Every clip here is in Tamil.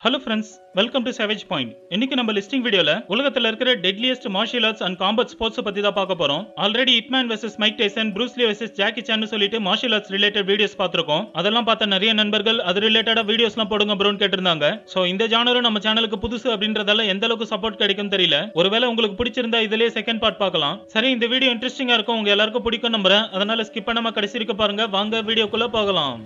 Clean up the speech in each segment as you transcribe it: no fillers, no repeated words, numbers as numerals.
Hello friends, welcome to Savage Point. இன்னைக்கு நம்ம லிஸ்டிங் வீடியோல உலகத்துல இருக்கிற deadliest martial arts and combat sports பத்தி தான் பார்க்க போறோம். Already hitman versus Mike Tyson, Bruce Lee versus Jackie Chan சொல்லிட்டு மார்ஷியல் ஆர்ட்ஸ் ரிலேட்டட் வீடியோஸ் பார்த்திருக்கோம். அதெல்லாம் பார்த்த நிறைய நண்பர்கள் அது ரிலேட்டடா வீடியோஸ்லாம் போடுங்க ப்ரோன்னு கேட்டிருந்தாங்க. சோ இந்த ஜானரும் நம்ம சேனலுக்கு புதுசு அப்படின்றதால எந்த அளவுக்கு சப்போர்ட் கிடைக்கும் தெரியல. ஒருவேளை உங்களுக்கு பிடிச்சிருந்தா இதுலயே செகண்ட் பார்ட் பார்க்கலாம். சரி, இந்த வீடியோ இன்ட்ரெஸ்டிங்கா இருக்கும், உங்க எல்லாருக்கும் பிடிக்கும் நம்புறேன். அதனால ஸ்கிப் பண்ணாம கடைசி வரைக்கும் பாருங்க. வாங்க வீடியோக்குள்ள போகலாம்.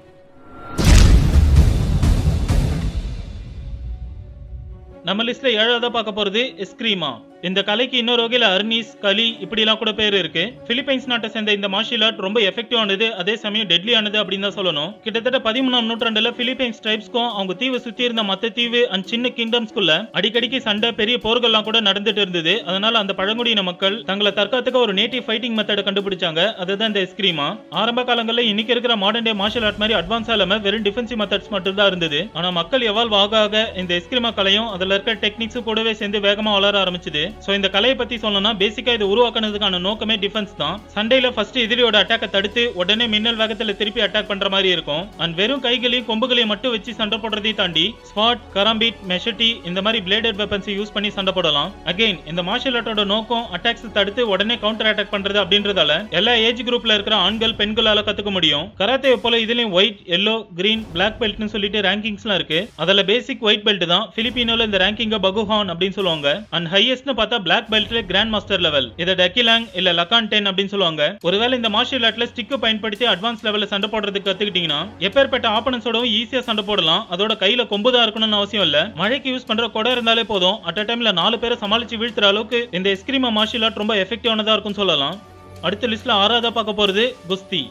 நம்ம லிஸ்ட்ல 7ஆவதா பார்க்க போறது எஸ்கிரீமா. இந்த கலைக்கு இன்னொரு வகையில அர்னிஸ், கலி இப்படி எல்லாம் கூட பேர் இருக்கு. பிலிப்பைன்ஸ் நாட்டை சேர்ந்த இந்த மார்ஷியல் ஆர்ட் ரொம்ப எஃபெக்டிவ் ஆனது, அதே சமயம் டெட்லி ஆனது அப்படின்னு தான் சொல்லணும். கிட்டத்தட்ட 13ஆம் நூற்றாண்டுல பிலிப்பைன்ஸ் ட்ரைப்ஸ்க்கும் அவங்க தீவு சுத்தி இருந்த மத்த தீவு அண்ட் சின்ன கிங்டம்ஸ்குள்ள அடிக்கடிக்கு சண்டை, பெரிய போர்கள்லாம் கூட நடந்துட்டு இருந்தது. அதனால அந்த பழங்குடியின மக்கள் தங்களை தற்காத்துக்க ஒரு நேட்டிவ் ஃபைட்டிங் மெத்தட கண்டுபிடிச்சாங்க. அதுதான் இந்த எஸ்கிரீமா. ஆரம்ப காலங்களில் இன்னைக்கு இருக்கிற மாடர்ன் டே மார்ஷியல் ஆர்ட் மாதிரி அட்வான்ஸா இல்லாம வெறும் டிஃபென்சிவ் மெத்தட்ஸ் மட்டும் தான் இருந்தது. ஆனா மக்கள் எவால்வ் ஆக இந்த எஸ்கிரீமா கலையும் அதுல இருக்க டெக்னிக்ஸ் கூடவே சேர்ந்து வேகமா வளர ஆரம்பிச்சது. சோ இந்த கலையை பத்தி சொல்லணும்னா பேசிக்கா இது உருவாக்குனதுக்கான நோக்கமே டிஃபென்ஸ் தான். சண்டையில ஃபர்ஸ்ட் எதிரியோட அட்டாக்க தடுத்து உடனே மின்னல் வேகத்துல திருப்பி அட்டாக் பண்ற மாதிரி இருக்கும். அண்ட் வெறும் கைகளையும் கொம்புகளையும் மட்டும் வச்சு சண்டை போடுறதை தாண்டி ஸ்வாட், கராம்பிட், மெஷட்டி இந்த மாதிரி பிளேடட் வெப்பன்ஸ் யூஸ் பண்ணி சண்டை போடலாம். அகைன் இந்த மார்ஷியல் ஆர்ட்டோட நோக்கம் அட்டாக்ஸ் தடுத்து உடனே கவுண்டர் அட்டாக் பண்றது அப்படின்றதால எல்லா ஏஜ் குரூப்ல இருக்கிற ஆண்கள் பெண்களால கத்துக்க முடியும். கராத்தே போல இதுலயும் ஒயிட், எல்லோ, கிரீன், பிளாக் பெல்ட்னு சொல்லிட்டு ரேங்கிங்ஸ்லாம் இருக்கு. அதுல பேசிக் ஒயிட் பெல்ட் தான். பிலிப்பினோல இந்த ரேங்கிங்க பகுஹான் அப்படின்னு சொல்லுவாங்க. அண்ட் ஹையஸ்ட்னு பார்த்தா பிளாக் பெல்ட்ல கிராண்ட் மாஸ்டர் லெவல். இத டக்கிலாங் இல்ல லகான் 10 அப்படின்னு சொல்லுவாங்க. ஒருவேளை இந்த மார்ஷியல் ஆர்ட்ல ஸ்டிக் பயன்படுத்தி அட்வான்ஸ் லெவல்ல சண்டை போடுறதுக்கு கத்துக்கிட்டீங்கன்னா எப்பேற்பட்ட ஆப்பனன்ஸோடவும் ஈஸியா சண்டை போடலாம். அதோட கையில கொம்பு தான் இருக்கணும்னு அவசியம் இல்ல. மழைக்கு யூஸ் பண்ற கொடை இருந்தாலே போதும். அட் அ டைம்ல 4 பேரை சமாளிச்சு வீழ்த்துற அளவுக்கு இந்த எஸ்கிரீமா மார்ஷியல் ஆர்ட் ரொம்ப எஃபெக்டிவானதா இருக்கும்னு சொல்லலாம். அடுத்த லிஸ்ட்ல 6ஆவதா பார்க்க போறது குஸ்தி.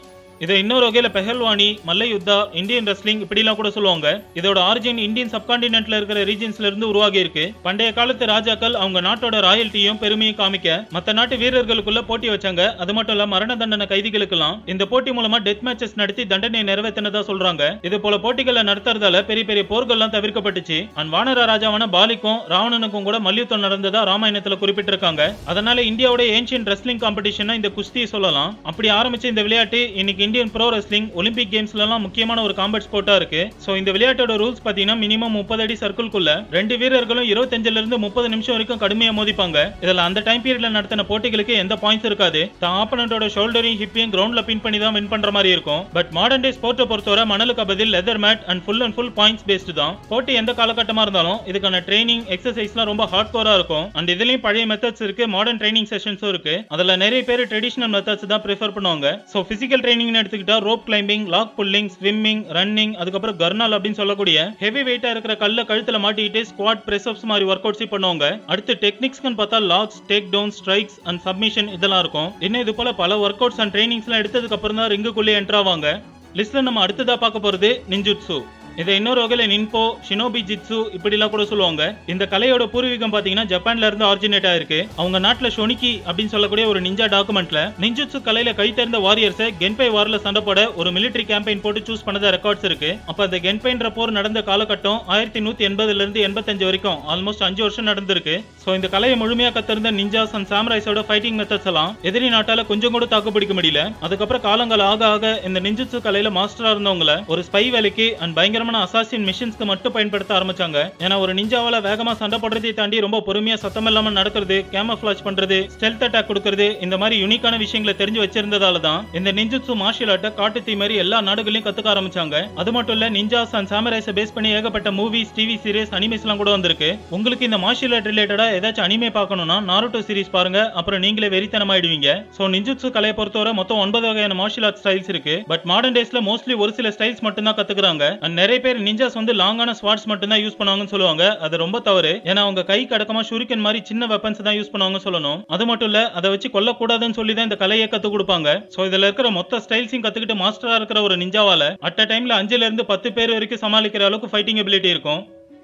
இதை இன்னொரு வகையில பெஹல்வானி, மல்ல யுத்தா, இந்தியன் ரெஸ்லிங் இப்படிலாம் கூட சொல்லுவாங்க. இதோட ஆரிஜின் இந்தியன் சப்கான்டினென்ட்ல இருக்கிற ரீஜன்ஸ்ல இருந்து உருவாகி இருக்கு. பண்டைய காலத்து ராஜாக்கள் அவங்க நாட்டோட ராயல்ட்டியும் பெருமையும் காமிக்க மத்த நாட்டு வீரர்களுக்குள்ள போட்டி வச்சாங்க. அது மட்டும் இல்ல மரண தண்டனை கைதிகளுக்கெல்லாம் இந்த போட்டி மூலமா டெத் மேட்சஸ் நடத்தி தண்டனை நிறைவேற்றினதா சொல்றாங்க. இது போல போட்டிகளை நடத்துறதால பெரிய பெரிய போர்கள்லாம் தவிர்க்கப்பட்டுச்சு. அண்ட் வானர ராஜாவான பாலிக்கும் ராவணனுக்கும் கூட மல்யுத்தம் நடந்ததா ராமாயணத்துல குறிப்பிட்டிருக்காங்க. அதனால இந்தியாவோட ஏன்ஷியன்ட் ரெஸ்லிங் காம்படிஷன் இந்த குஸ்தி சொல்லலாம். அப்படி ஆரம்பிச்ச இந்த விளையாட்டு இன்னைக்கு இந்தியன் ப்ரோ ரெஸ்லிங், ஒலிம்பிக் கேம்ஸ்ல எல்லாம் முக்கியமான ஒரு காம்பட் ஸ்போர்ட்டா இருக்கு. சோ இந்த விளையாட்டோட ரூல்ஸ் பாத்தீங்கன்னா மினிமம் 30 அடி சர்க்கிள்குள்ள 2 வீரர்களும் 25ல இருந்து 30 நிமிஷம் வரைக்கும் கடுமையா மோதிப்பாங்க. இதுல அந்த டைம் பீரியட்ல நடத்தின போட்டிகளுக்கு எந்த பாயிண்ட்ஸ் இருக்காது. தான் ஆப்பனண்டோட ஷோல்டரையும் ஹிப்பையும் கிரவுண்ட்ல பின் பண்ணி தான் வின் பண்ற மாதிரி இருக்கும். பட் மாடர்ன் டே ஸ்போர்ட்டை பொறுத்தவரை மணலுக்கு பதில் leather mat and full points based தான். போட்டி எந்த காலகட்டமா இருந்தாலும் இதுக்கான ட்ரைனிங், எக்ஸசைஸ்லாம் ரொம்ப ஹார்ட் கோரா இருக்கும். அண்ட் இதுலயும் பழைய மெத்தட்ஸ் இருக்கு, மாடர்ன் ட்ரைனிங் செஷன்ஸும் இருக்கு. அதுல நிறைய பேர் ட்ரெடிஷனல் மெத்தட்ஸ் தான் ப்ரிஃபர் பண்ணுவாங்க. சோ பிசிக்கல் ட்ரைனிங் எடுத்துக்கிட்டா rope climbing, log pulling, swimming, running, அதுக்கப்புறம் கர்னால் அப்படின்னு சொல்லக்கூடிய ஹெவி வெயிட்டா இருக்கிற கல்ல கழுத்துல மாட்டிட்டு ஸ்குவாட், பிரஸ் அப்ஸ் மாதிரி ஒர்க் அவுட்ஸ் பண்ணுவாங்க. அடுத்து டெக்னிக்ஸ்னு பார்த்தா locks, take down, strikes and submission இதெல்லாம் இருக்கும். இன்னும் இது போல பல ஒர்க் அவுட்ஸ் அண்ட் ட்ரைனிங்ஸ் எல்லாம் எடுத்ததுக்கு அப்புறம் தான் ரிங்குக்குள்ளே என்டர் ஆவாங்க. லிஸ்ட்ல நம்ம அடுத்ததா பார்க்க போறது நிஞ்சுட்சு. இதை இன்னொரு வகையில நின்போ, ஷினோபி ஜிட்சு இப்படிலாம் கூட சொல்லுவாங்க. இந்த கலையோட பூர்வீகம் பாத்தீங்கன்னா ஜப்பான்ல இருந்து ஆரிஜினேட் ஆயிருக்கு. அவங்க நாட்டுல ஷொனிக்கி அப்படின்னு சொல்லக்கூடிய ஒரு நிஞ்சா டாக்குமெண்ட்ல நிஞ்சுட்சு கலையில கை தேர்ந்த வாரியர்ஸை கென்பை வார்ல சண்டை போட ஒரு மிலிட்டரி கேம்பெயின் போட்டு சூஸ் பண்ணத ரெக்கார்ட்ஸ் இருக்கு. அப்ப அந்த கென்பைன்ற போர் நடந்த காலகட்டம் 1180ல இருந்து 85 வரைக்கும் ஆல்மோஸ்ட் 5 வருஷம் நடந்திருக்கு. சோ இந்த கலையை முழுமையா கத்திருந்த நிஞ்சாஸ் அண்ட் சாம்ராய்ஸோட ஃபைட்டிங் மெத்தட்ஸ் எல்லாம் எதிரி நாட்டால கொஞ்சம் கூட தாக்கு பிடிக்க முடியல. அதுக்கப்புறம் காலங்கள் ஆக இந்த நிஞ்சுட்சு கலையில மாஸ்டரா இருந்தவங்கள ஒரு ஸ்பை வேலைக்கு அண்ட் பயங்கரமான அசாசின் மிஷன்ஸ்க்கு மட்டும் பயன்படுத்த ஆரம்பிச்சாங்க. ஏன்னா ஒரு நிஞ்சாவால வேகமா சண்டை போடுறதை தாண்டி ரொம்ப பொறுமையா சத்தம் இல்லாம நடக்கிறது, கேமோஃப்ளாஜ் பண்றது, ஸ்டெல்த் அட்டாக் கொடுக்கிறது இந்த மாதிரி யூனிக்கான விஷயங்களை தெரிஞ்சு வச்சிருந்ததால தான் இந்த நிஞ்சுட்சு மார்ஷியல் ஆர்ட்டை காட்டு தீ மாதிரி எல்லா நாடுகளையும் கத்துக்க ஆரம்பிச்சாங்க. அது மட்டும் இல்ல நிஞ்சாஸ் அண்ட் சாமுரைஸை பேஸ் பண்ணி ஏகப்பட்ட மூவிஸ், டிவி சீரிஸ், அனிமேஸ் எல்லாம் கூட வந்திருக்கு. உங்களுக்கு இந்த மார்ஷியல் ஆர்ட் ரிலேட்டடா ஏதாச்சும் அனிமே பார்க்கணும்னா நாருட்டோ சீரிஸ் பாருங்க, அப்புறம் நீங்களே வெறித்தனமாயிடுவீங்க. சோ நிஞ்சுட்சு கலையை பொறுத்தவரை மொத்தம் 9 வகையான மார்ஷியல் ஆர்ட் ஸ்டைல்ஸ் இருக்கு. பட் மாடர்ன் டேஸ்ல மோஸ்ட்லி ஒரு சில ஸ்டைல்ஸ் மட்டும் தான் கத்துக்கிறாங்க. நிறைய பேர் நிஞ்சாஸ் வந்து லாங்கான ஸ்வார்ட்ஸ் மட்டும் தான் யூஸ் பண்ணுவாங்கன்னு சொல்லுவாங்க. அது ரொம்ப தவறு. ஏன்னா அவங்க கை கடக்கமா ஷூரிகன் மாதிரி சின்ன வெப்பன்ஸ் தான் யூஸ் பண்ணுவாங்க சொல்லணும். அது மட்டும் இல்ல அதை வச்சு கொல்ல கூடாதுன்னு சொல்லி தான் இந்த கலையை கத்து கொடுப்பாங்க. சோ இதுல இருக்கிற மொத்த ஸ்டைல்ஸையும் கத்துக்கிட்டு மாஸ்டரா இருக்கிற ஒரு நிஞ்சாவால அட் அ டைம்ல 5ல இருந்து 10 பேர் வரைக்கும் சமாளிக்கிற அளவுக்கு ஃபைட்டிங் எபிலிட்டி இருக்கும்.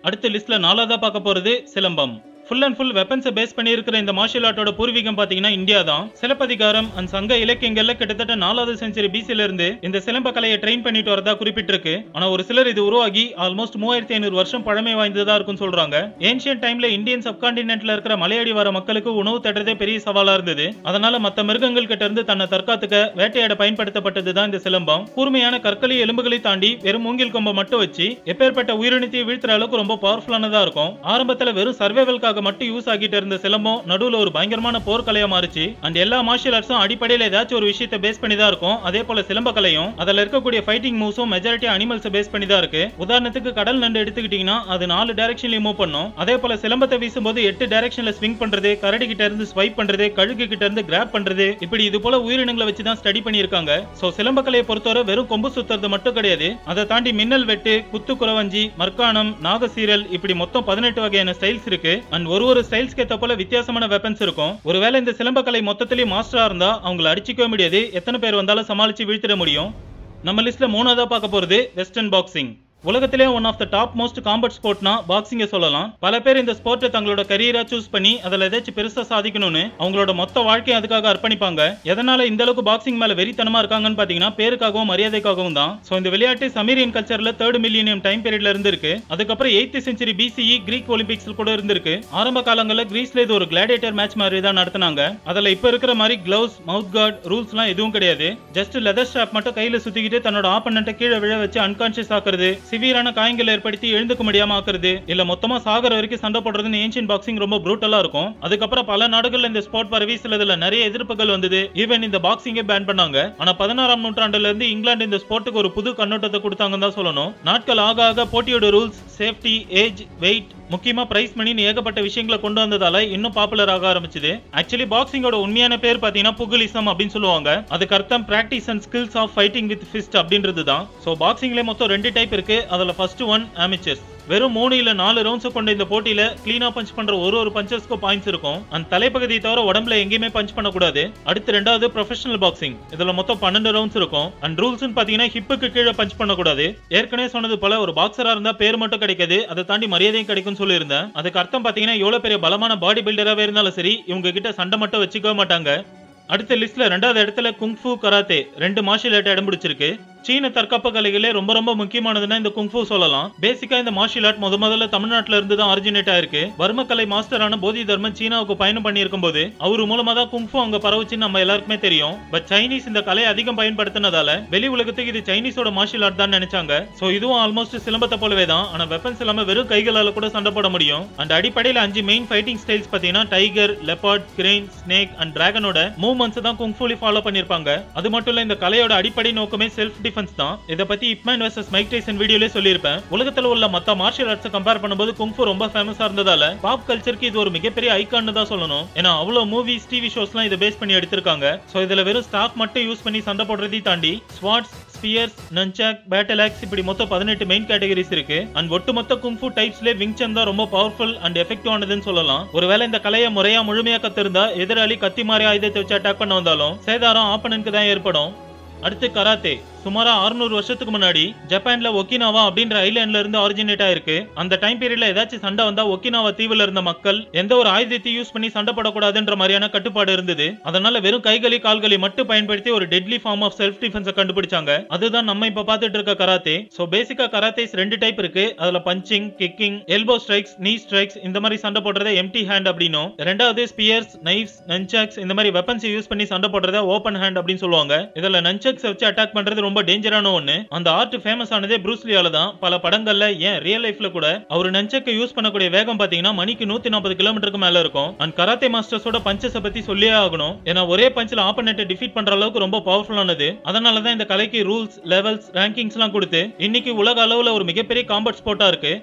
அடுத்த லிஸ்ட்ல 4ஆவதா பார்க்க போறது Silambam. Full and full weapons base பண்ணி இருக்கிற இந்த மார்ஷியல் ஆர்ட்டோட பூர்வீகம் பாத்தீங்கன்னா இந்தியா தான். சிலப்பதிகாரம் அண்ட் சங்க இலக்கியங்கள்ல கிட்டத்தட்ட 4வது செஞ்சுரி பிசில இருந்து இந்த சிலம்ப கலையை ட்ரெயின் பண்ணிட்டு வரதா குறிப்பிட்டிருக்கு. ஆனா ஒரு சிலர் இது உருவாகி ஆல்மோஸ்ட் 3500 வருஷம் பழமை வாய்ந்ததா இருக்கும்னு சொல்றாங்க. ஏன்ஷியன்ட் டைம்ல இந்தியன் சப்கான்டினென்ட்ல இருக்கிற மலையடி வர மக்களுக்கு உணவு தேடுறதே பெரிய சவாலா இருந்தது. அதனால மத்த மிருகங்கள் கிட்ட இருந்து தன்னை தற்காத்துக்க வேட்டையாட பயன்படுத்தப்பட்டதுதான் இந்த சிலம்பம். கூர்மையான கற்களி எலும்புகளை தாண்டி வெறும் மூங்கில் கொம்பை மட்டும் வச்சு எப்பேற்பட்ட உயிரினத்தையும் வீழ்த்துற அளவுக்கு ரொம்ப பவர்ஃபுல்லானதா இருக்கும். ஆரம்பத்துல வெறும் சர்வைவல்காக மட்டும் யூஸ் ஆகிட்டு இருந்த சிலம்பம் நடுவுல ஒரு பயங்கரமான போர்க்கலையா மாறிச்சு. அண்ட் எல்லா மார்ஷியல் ஆர்ட்ஸும் அடிப்படையில ஏதாச்சும் ஒரு விஷயத்தை பேஸ் பண்ணி தான் இருக்கும். அதே போல சிலம்ப கலையும் அதுல இருக்கக்கூடிய ஃபைட்டிங் மூவ்ஸும் மெஜாரிட்டி அனிமல்ஸ் பேஸ் பண்ணி தான் இருக்கு. உதாரணத்துக்கு கடல் நண்டு எடுத்துக்கிட்டீங்கன்னா அது 4 டைரக்ஷன்லயும் மூவ் பண்ணும். அதே போல சிலம்பத்தை வீசும்போது 8 டைரக்ஷன்ல ஸ்விங் பண்றது, கரடி கிட்ட இருந்து ஸ்வைப் பண்றது, கழுகு கிட்ட இருந்து கிராப் பண்றது, இப்படி இது போல உயிரினங்களை வச்சு தான் ஸ்டடி பண்ணியிருக்காங்க. சோ சிலம்ப கலையை பொறுத்தவரை வெறும் கொம்பு சுத்துறது மட்டும் கிடையாது. அதை தாண்டி மின்னல் வெட்டு, குத்து குறவஞ்சி, மர்க்கானம், நாகசீரல், இப்படி மொத்தம் 18 வகையான ஸ்டைல்ஸ் இருக்கு. அண்ட் ஒரு ஸ்டைல்ஸ்க்கு ஏத்த போல வித்தியாசமான வெப்பன்ஸ் இருக்கும். ஒருவேளை இந்த சிலம்ப கலை மொத்தத்திலேயே மாஸ்டரா இருந்தா அவங்களை அடிச்சுக்கவே முடியாது. எத்தனை பேர் வந்தாலும் சமாளிச்சு வீழ்த்திட முடியும். நம்ம லிஸ்ட்ல 3ஆவதா பார்க்க போறது வெஸ்டர்ன் பாக்ஸிங். உலகத்திலே one of the top most combat ஸ்போர்ட்னா பாக்ஸிங்க சொல்லலாம். பல பேர் இந்த ஸ்போர்ட்டை தங்களோட கரியரா சூஸ் பண்ணி அதுல ஏதாச்சும் பெருசா சாதிக்கணும்னு அவங்களோட மொத்த வாழ்க்கையை அதுக்காக அர்ப்பணிப்பாங்க. எதனால இந்த அளவுக்கு பாக்ஸிங் மேல வெறித்தனமா இருக்காங்கன்னு பாத்தீங்கன்னா பேருக்காகவும் மரியாதைக்காகவும் தான். சோ இந்த விளையாட்டு சமீரியன் கல்ச்சர்ல 3rd மில்லினியம் டைம் பீரியட்ல இருந்து இருக்கு. அதுக்கப்புறம் 8th செஞ்சுரி BCE கிரீக் ஒலிம்பிக்ஸ்ல கூட இருந்திருக்கு. ஆரம்ப காலங்கள்ல கிரீஸ்ல இது ஒரு கிளாடியேட்டர் மேட்ச் மாதிரி தான் நடத்தினாங்க. அதுல இப்ப இருக்கிற மாதிரி கிளவுஸ், மவுத் கார்ட், ரூல்ஸ் எல்லாம் எதுவும் கிடையாது. ஜஸ்ட் லெதர் ஸ்ட்ராப் மட்டும் கையில சுத்திக்கிட்டு தன்னோட ஆப்பனண்ட்டை கீழே விழ வச்சு அன்கான்சியஸ் ஆக்குறது, சிவியரான காயங்கள் ஏற்படுத்தி எழுந்துக்க முடியாம ஆக்குறது, இல்ல மொத்தமா சாகர வரைக்கும் சண்டை போடுறதுன்னு ஏன்ஷியன்ட் பாக்ஸிங் ரொம்ப ப்ரூட்டலா இருக்கும். அதுக்கப்புறம் பல நாடுகள்ல இந்த ஸ்போர்ட் பரவி சிலதுல நிறைய எதிர்ப்புகள் வந்தது. ஈவன் இந்த பாக்ஸிங்கை பேன் பண்ணாங்க. ஆனா 16ஆம் நூற்றாண்டுல இருந்து இங்கிலாந்து இந்த ஸ்போர்ட்டுக்கு ஒரு புது கண்ணோட்டத்தை கொடுத்தாங்கன்னு தான் சொல்லணும். நாட்கள் ஆக ஆக போட்டியோட ரூல்ஸ், சேஃப்டி, ஏஜ், வெயிட், முக்கியமா பிரைஸ் மணின்னு ஏகப்பட்ட விஷயங்களை கொண்டு வந்ததால இன்னும் பாப்புலர் ஆக ஆரம்பிச்சது. ஆக்சுவலி பாக்ஸிங்கோட உண்மையான பேர் பாத்தீங்கன்னா புகலிசம் அப்படின்னு சொல்லுவாங்க. அதுக்கு அர்த்தம் practice and skills of fighting with fist அப்படின்றது தான். சோ பாக்ஸிங்ல மொத்தம் 2 டைப் இருக்கு. அதுல ஃபர்ஸ்ட் ஒன் அமெச்சர்ஸ். வெறும் 3 இல்ல 4 ரவுண்ட்ஸ் கொண்ட இந்த போட்டியில கிளீனா பஞ்ச் பண்ற ஒரு பஞ்சர்ஸ்க்கு பாயிண்ட்ஸ் இருக்கும். அந்த தலைப்பகுதியை தவிர உடம்புல எங்கேயுமே பஞ்ச் பண்ண கூடாது. அடுத்து 2வது ப்ரொஃபஷனல் பாக்ஸிங். இதுல மொத்தம் 12 ரவுண்ட்ஸ் இருக்கும். அண்ட் ரூல்ஸ் பாத்தீங்கன்னா ஹிப்புக்கு கீழே பஞ்ச் பண்ண கூடாது. ஏற்கனவே சொன்னது போல ஒரு பாக்ஸரா இருந்தா பேர் மட்டும் கிடைக்காது, அதை தாண்டி மரியாதையும் கிடைக்கும் சொல்லியிருந்தேன். அதுக்கு அர்த்தம் பாத்தீங்கன்னா எவ்வளவு பெரிய பலமான பாடி பில்டராவே இருந்தாலும் சரி இவங்க கிட்ட சண்டை மட்டும் வச்சுக்கவே மாட்டாங்க. அடுத்த லிஸ்ட்ல 2வது இடத்துல குங்ஃபு, கராத்தே 2 மார்ஷியல் ஆர்ட் இடம் பிடிச்சிருக்கு. சீன தற்காப்பு கலைகளே ரொம்ப முக்கியமானதுன்னா இந்த குங்ஃபு சொல்லலாம். பேசிக்கா இந்த மார்ஷியல் ஆர்ட் முதல்ல தமிழ்நாட்டுல இருந்து தான் ஆரிஜினேட் ஆயிருக்கு. வர்ம கலை மாஸ்டரான போதி தர்மன் சீனாவுக்கு பயணம் பண்ணி இருக்கும் போது அவரு மூலமா தான் குங்ஃபு அங்க பரவுச்சுன்னு நம்ம எல்லாருக்குமே தெரியும். பட் சைனீஸ் இந்த கலையை அதிகம் பயன்படுத்தினதால வெளி உலகத்துக்கு இது சைனீஸோட மார்ஷியல் ஆர்ட் தான் நினைச்சாங்க. சோ இதுவும் ஆல்மோஸ்ட் சிலம்பத்தை போலவே தான். ஆனா வெப்பன்ஸ் இல்லாம வெறும் கைகளால கூட சண்டை போட முடியும். அண்ட் அடிப்படையில 5 மெயின் ஃபைட்டிங் ஸ்டைல்ஸ் பாத்தீங்கன்னா tiger, leopard, crane, snake and டிராகனோட மூவ்மெண்ட்ஸ் தான் குங்ஃபுல ஃபாலோ பண்ணிருப்பாங்க. அது மட்டும் இல்ல இந்த கலையோட அடிப்படை நோக்கமே செல்ஃப் டிஃபென்ஸ் தான். இத பத்தி இப்மேன் வெர்சஸ் மைக் டைசன் வீடியோல சொல்லியிருப்பேன். உலகத்துல உள்ள மத்த மார்ஷியல் ஆர்ட்ஸ் கம்பேர் பண்ணும்போது குங்ஃபு ரொம்ப ஃபேமஸா இருந்ததால பாப் கல்ச்சருக்கு இது ஒரு மிகப்பெரிய ஐகான் தான் சொல்லணும். ஏன்னா அவ்வளவு மூவிஸ், டிவி ஷோஸ்லாம் இதை பேஸ் பண்ணி எடுத்திருக்காங்க. சோ இதுல வெறும் ஸ்டாக் மட்டும் யூஸ் பண்ணி சண்டை போடுறதை தாண்டி ஸ்வாட்ஸ், ஸ்பியர்ஸ், நன்சாக், பேட்டில் ஆக்ஸ் இப்படி மொத்தம் 18 மெயின் கேட்டகரிஸ் இருக்கு. அண்ட் ஒட்டுமொத்த குங்ஃபு டைப்ஸ்ல விங் சன் தான் ரொம்ப பவர்ஃபுல் அண்ட் எஃபெக்டிவ் ஆனதுன்னு சொல்லலாம். ஒருவேளை இந்த கலையை முறையா முழுமையா கத்திருந்தா எதிராளி கத்தி மாதிரி ஆயுதத்தை வச்சு அட்டாக் பண்ண வந்தாலும் சேதாரம் ஆப்பனனுக்கு தான் ஏற்படும். அடுத்து கராத்தே. சுமாரா 600 வருஷத்துக்கு முன்னாடி ஜப்பான்ல ஒக்கினாவா அப்படின்ற ஐலாண்ட்ல இருந்து ஆரிஜினேட் ஆயிருக்கு. அந்த டைம் பீரியட்ல ஏதாச்சும் சண்டை வந்தா ஒக்கினாவா தீவுல இருந்த மக்கள் எந்த ஒரு ஆயுதத்தையும் யூஸ் பண்ணி சண்டை போடக்கூடாதுன்ற மாதிரியான கட்டுப்பாடு இருந்தது. அதனால வெறும் கைகளி கால்களை மட்டும் பயன்படுத்தி ஒரு டெட்லி ஃபார்ம் ஆஃப் செல்ஃப் டிஃபென்ஸை கண்டுபிடிச்சாங்க. அதுதான் நம்ம இப்ப பாத்துட்டு இருக்க கராத்தே. சோ பேசிக்கா கராத்தேஸ் 2 டைப் இருக்கு. அதுல பஞ்சிங், கிக்கிங், எல்போ ஸ்ட்ரைக்ஸ், நீ ஸ்ட்ரைக்ஸ் இந்த மாதிரி சண்டை போடுறத எம்டி ஹேண்ட் அப்படின்னும், 2வது ஸ்பியர்ஸ், நைவ்ஸ், நன்சாக்ஸ் இந்த மாதிரி வெப்பன்ஸ் யூஸ் பண்ணி சண்டை போடுறத ஓபன் ஹேண்ட் அப்படின்னு சொல்லுவாங்க. இதுல நன்சாக்ஸ் வச்சு அட்டாக் பண்றது ரொம்ப டேஞ்சரான ஒண்ணு. அந்த ஆர்ட் ஃபேமஸ் ஆனதே ப்ரூஸ் லீயால தான். பல படங்கள்ல ஏன் ரியல் லைஃப்ல கூட அவர் நன்சக்கை யூஸ் பண்ணக்கூடிய வேகம் பாத்தீங்கன்னா மணிக்கு 140 கிலோமீட்டருக்கு மேல இருக்கும். அண்ட் கராத்தே மாஸ்டர்ஸோட பஞ்சஸை பத்தி சொல்லியே ஆகணும். ஏன்னா ஒரே பஞ்ச்ல ஆப்பனண்ட்டை டிஃபீட் பண்ற அளவுக்கு ரொம்ப பவர்ஃபுல்லானது. அதனாலதான் இந்த கலைக்கு ரூல்ஸ், லெவல்ஸ், ரேங்கிங்ஸ் எல்லாம் கொடுத்து இன்னைக்கு உலக அளவுல ஒரு மிகப்பெரிய காம்பட் ஸ்போர்ட்டா இருக்கு.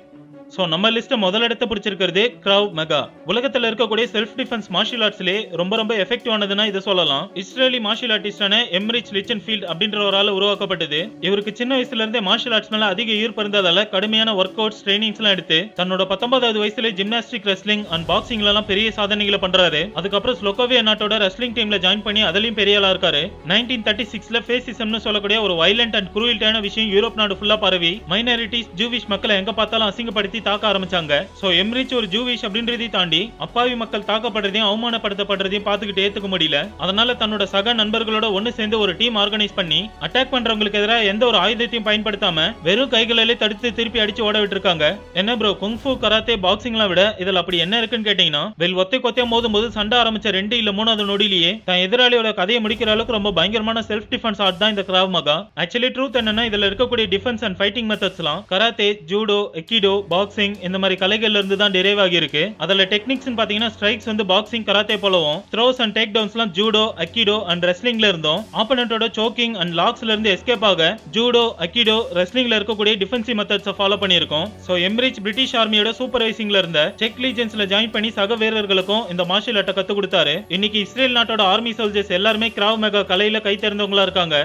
சோ நம்ம லிஸ்ட் முதல் இடத்தை பிடிச்சிருக்கிறது கிராவ் மெகா. உலகத்துல இருக்கக்கூடிய செல்ஃப் டிஃபென்ஸ் மார்ஷியல் ஆர்ட்ஸ்லயே ரொம்ப எஃபெக்டிவ் ஆனதுன்னா இதை சொல்லலாம். இஸ்ரேலி மார்ஷியல் ஆர்டிஸ்டான எம்ரிச் லிச்சன்ஃபீல்ட் அப்படின்ற ஒரு ஆள் உருவாக்கப்பட்டது. இவருக்கு சின்ன வயசுல இருந்தே மார்ஷியல் ஆர்ட்ஸ் மேல அதிக ஈர்ப்பு இருந்ததால கடுமையான ஒர்க் அவுட்ஸ், ட்ரைனிங்ஸ் எல்லாம் எடுத்து தன்னோட 19வது வயசுல ஜிம்னாஸ்டிக், ரெஸ்லிங் அண்ட் பாக்ஸிங்ல எல்லாம் பெரிய சாதனைகளை பண்றாரு. அதுக்கப்புறம் ஸ்லோகோவியா நாட்டோட ரெஸ்லிங் டீம்ல ஜாயின் பண்ணி அதுலயும் பெரிய ஆளா இருக்காரு. 1936ல ஃபேசிசம்னு சொல்லக்கூடிய ஒரு வயலண்ட் அண்ட் குரூயல்டான விஷயம் யூரோப் நாடு ஃபுல்லா பரவி மைனாரிட்டிஸ், ஜூவிஷ் மக்களை எங்க பார்த்தாலும் அசிங்கப்படுத்தி தாக்க ஆரம்பிச்சாங்க. சோ எம்ரிச் ஒரு ஜூவிஷ் அப்படின்றதை தாண்டி அப்பாவி மக்கள் தாக்கப்படுறதையும் அவமானப்படுத்தப்படுறதையும் பார்த்துக்கிட்டு ஏத்துக்க முடியல. அதனால தன்னோட சக நண்பர்களோட ஒன்னு சேர்ந்து ஒரு டீம் ஆர்கனைஸ் பண்ணி அட்டாக் பண்றவங்களுக்கு எதிராக எந்த ஒரு ஆயுதத்தையும் பயன்படுத்தாம வெறும் கைகளாலே தடுத்து திருப்பி அடிச்சு ஓட விட்டுருக்காங்க. என்ன ப்ரோ, குங்ஃபு, கராத்தே, பாக்ஸிங்லாம் விட இதுல அப்படி என்ன இருக்குன்னு கேட்டீங்கன்னா, ஒத்தை கொத்தையா மோதும் போது சண்டை ஆரம்பிச்ச 2 இல்ல 3வது நொடியிலேயே தன் எதிராளியோட கதையை முடிக்கிற அளவுக்கு ரொம்ப பயங்கரமான செல்ஃப் டிஃபென்ஸ் ஆர்ட் தான் இந்த கிராவ் மகா. ஆக்சுவலி ட்ரூத் என்னன்னா, இதுல இருக்கக்கூடிய டிஃபென்ஸ் அண்ட் ஃபைட்டிங் மெத்தட்ஸ்லாம் கராத்தே, ஜூடோ, எக்கிடோ, பாக்ஸிங் இந்த மாதிரி கலைகள்ல இருந்து தான் டெரைவ் ஆகி இருக்கு. அதுல டெக்னிக்ஸ் பாத்தீங்கன்னா ஸ்ட்ரைக்ஸ் வந்து பாக்ஸிங், கராத்தே போலவும், த்ரோஸ் அண்ட் டேக் டவுன்ஸ்லாம் ஜூடோ, அக்கிடோ அண்ட் ரெஸ்லிங்ல இருந்தும், ஆப்போனன்ட்டோட சோக்கிங் அண்ட் லாக்ஸ்ல இருந்து எஸ்கேப் ஆக ஜூடோ, அக்கிடோ, ரெஸ்லிங்ல இருக்கக்கூடிய டிஃபென்சிவ் மெத்தட்ஸை ஃபாலோ பண்ணியிருக்கோம். சோ எம்ரிச் பிரிட்டிஷ் ஆர்மியோட சூப்பர்வைசிங்ல இருந்த செக் லீஜன்ஸ்ல ஜாயின் பண்ணி சக வீரர்களுக்கும் இந்த மார்ஷல் ஆர்ட்டை கத்து கொடுத்தாரு. இன்னைக்கு இஸ்ரேல் நாட்டோட ஆர்மி சோல்ஜர்ஸ் எல்லாருமே கிராவ் மகா கலையில கை தேர்ந்தவங்களா இருக்காங்க.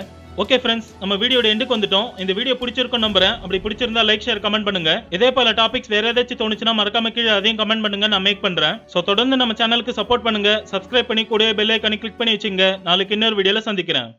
ஓகே ஃப்ரெண்ட்ஸ், நம்ம வீடியோட எண்டுக்கு வந்துட்டோம். இந்த வீடியோ பிடிச்சிருக்கும் நம்புறேன். அப்படி பிடிச்சிருந்தா லைக், ஷேர், கமெண்ட் பண்ணுங்க. இதே போல டாபிக்ஸ் வேற ஏதாச்சும் தோணுச்சுன்னா மறக்காம கீழே அதையும் கமெண்ட் பண்ணுங்க, நான் மேக் பண்றேன். சோ தொடர்ந்து நம்ம சேனலுக்கு சப்போர்ட் பண்ணுங்க. சப்ஸ்கிரைப் பண்ணி கூட பெல் ஐகானை கிளிக் பண்ணி வச்சுங்க. நாளைக்கு இன்னொரு வீடியோல சந்திக்கிறேன்.